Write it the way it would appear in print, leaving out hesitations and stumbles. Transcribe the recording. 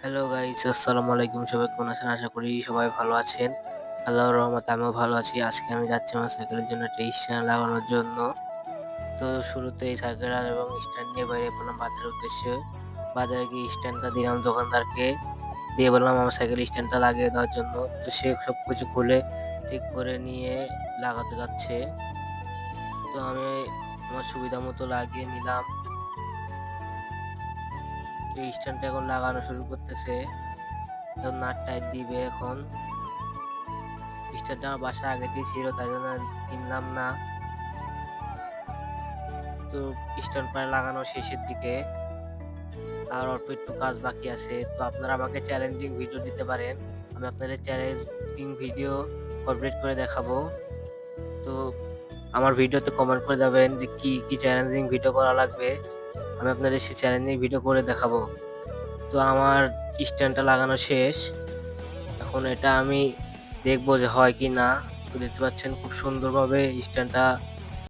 Hello guys, আসসালামু আলাইকুম। সবাই কেমন আছেন? আশা করি সবাই ভালো আছেন। আল্লাহর রহমতে আমিও ভালো আছি। আজকে আমি যাচ্ছি আমার সাইকেলের জন্য একটা স্ট্যান্ড লাগানোর জন্য। তো শুরুতেই সাইকেল এবং স্ট্যান্ড নিয়ে বেরিয়ে পড়লাম বাজারের উদ্দেশ্যে। বাজারে গিয়ে স্ট্যান্ডটা দিলাম দোকানদারকে। দিয়ে বললাম আমার সাইকেলের স্ট্যান্ডটা লাগিয়ে দেওয়ার জন্য। তো সে সবকিছু খুলে ঠিক করে নিয়ে লাগাতে যাচ্ছে। তো আমি আমার সুবিধা মতো লাগিয়ে নিলাম। তো স্ট্যান্ডটা এখন লাগানো শুরু করতেছে। এখন নাট টাইট দিবে এখন। স্টারটা আমার বাসায় আগে থেকে ছিল, তাই জন্য কিনলাম না। তো স্ট্যান্ড প্রায় লাগানো শেষের দিকে, আর অল্প একটু কাজ বাকি আছে। তো আপনারা আমাকে চ্যালেঞ্জিং ভিডিও দিতে পারেন, আমি আপনাদের চ্যালেঞ্জিং ভিডিও কমপ্লিট করে দেখাবো। তো আমার ভিডিওতে কমেন্ট করে যাবেন যে কি কি চ্যালেঞ্জিং ভিডিও করা লাগবে, আমি আপনাদের সেই চ্যালেঞ্জিং ভিডিও করে দেখাবো। তো আমার স্ট্যান্ডটা লাগানো শেষ। এখন এটা আমি দেখবো যে হয় কি না। তো দেখতে পাচ্ছেন খুব সুন্দরভাবে স্ট্যান্ডটা